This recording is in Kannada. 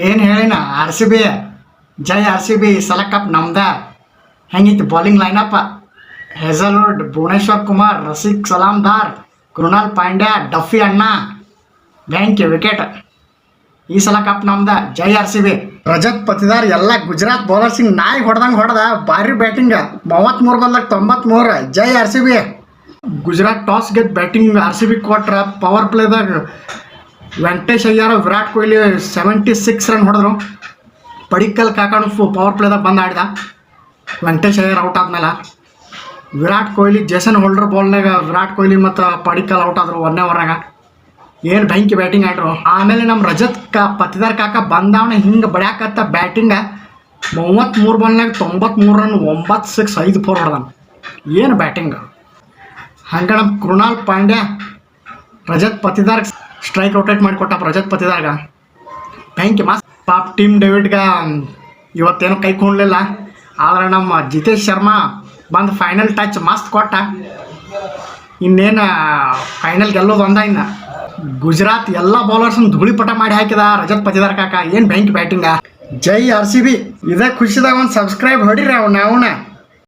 ಏನು ಹೇಳಿನ ಆರ್ ಸಿ ಬಿ ಜೈ ಆರ್ ಸಿ ಬಿ ಸಲ ಕಪ್ ನಮ್ದ. ಹೆಂಗಿತ್ತು ಬಾಲಿಂಗ್ ಲೈನಪ್ಪ? ಹೆಜಲ್ವುಡ್, ಭುವನೇಶ್ವರ್ ಕುಮಾರ್, ರಸಿಕ್ ಸಲಾಮ್ದಾರ್, ಕೃಣಾಲ್ ಪಾಂಡ್ಯ, ಡಫಿ ಅಣ್ಣ, ಬ್ಯಾಂಕ್ ವಿಕೆಟ್. ಈ ಸಲ ಕಪ್ ನಮ್ದ. ಜೈ R C B. Rajat Patidar ಎಲ್ಲ ಗುಜರಾತ್ ಬೌಲರ್ಸಿಂಗ್ ನಾಯಿ ಹೊಡೆದಂಗೆ ಹೊಡೆದ. ಭಾರಿ ಬ್ಯಾಟಿಂಗ್, 33 ಬಾಲ್ದಾಗ 93. ಜೈ R C B. Gujarat toss ಗೆದ್ದು ಬ್ಯಾಟಿಂಗ್ ಆರ್ ಸಿ ಬಿ ಕೊಟ್ರ. ಪವರ್ ಪ್ಲೇದಾಗ ವೆಂಕಟೇಶ್ ಅಯ್ಯರ್, ವಿರಾಟ್ ಕೊಹ್ಲಿ 76 ರನ್ ಹೊಡೆದ್ರು. ಪಡಿಕ್ಕಲ್ ಕಾಕಾನು ಪವರ್ ಪ್ಲೇದಾಗ ಬಂದು ಆಡಿದ. ವೆಂಕಟೇಶ್ ಅಯ್ಯರ್ ಔಟ್ ಆದ್ಮೇಲೆ ವಿರಾಟ್ ಕೊಹ್ಲಿ, ಜೇಸನ್ ಹೋಲ್ಡರ್ ಬಾಲ್ನಾಗ ವಿರಾಟ್ ಕೊಹ್ಲಿ ಮತ್ತು ಪಡಿಕ್ಕಲ್ ಔಟ್ ಆದರು 1ನೇ ಓವರ್ನಾಗ. ಏನು ಬೆಂಕಿ ಬ್ಯಾಟಿಂಗ್ ಆಡ್ರು. ಆಮೇಲೆ ನಮ್ಮ ರಜತ್ ಪತಿದಾರ್ ಕಾಕ ಬಂದವನ ಹಿಂಗೆ ಬಡ್ಯಾಕತ್ತ ಬ್ಯಾಟಿಂಗ. 33 ಬಾಲ್ನಾಗ 93 ರನ್, 9 6, 5 4 ಹೊಡೆದಾನ. ಏನು ಬ್ಯಾಟಿಂಗ್. ಹಂಗೆ ನಮ್ಮ ಕೃಣಾಲ್ ಪಾಂಡ್ಯ ರಜತ್ ಪತಿದಾರ್ ಸ್ಟ್ರೈಕ್ ಔಟೇಟ್ ಮಾಡಿಕೊಟ್ಟ. ರಜತ್ ಪತಿದಾರ್ಗ ಬೆಂಕಿ ಮಸ್ತ್. ಪಾಪ್ ಟೀಮ್ ಡೇವಿಡ್ಗೆ ಇವತ್ತೇನೋ ಕೈ ಕೊಂಡ್ಲಿಲ್ಲ. ಆದರೆ ನಮ್ಮ ಜಿತೇಶ್ ಶರ್ಮಾ ಬಂದು ಫೈನಲ್ ಟಚ್ ಮಸ್ತ್ ಕೊಟ್ಟ. ಇನ್ನೇನು ಫೈನಲ್ ಗೆಲ್ಲೋದು ಒಂದ. ಇನ್ನು ಗುಜರಾತ್ ಎಲ್ಲ ಬೌಲರ್ಸನ್ನು ಧೂಳಿಪಟ ಮಾಡಿ ಹಾಕಿದ ರಜತ್ ಪತಿದಾರ್ ಕಾಕ. ಏನು ಬೆಂಕಿ ಬ್ಯಾಟಿಂಗ. ಜೈ ಆರ್ ಸಿ ಬಿ. ಇದೇ ಖುಷಿದಾಗ ಒಂದು ಸಬ್ಸ್ಕ್ರೈಬ್ ಹೊಡಿರಿ ನಾವು.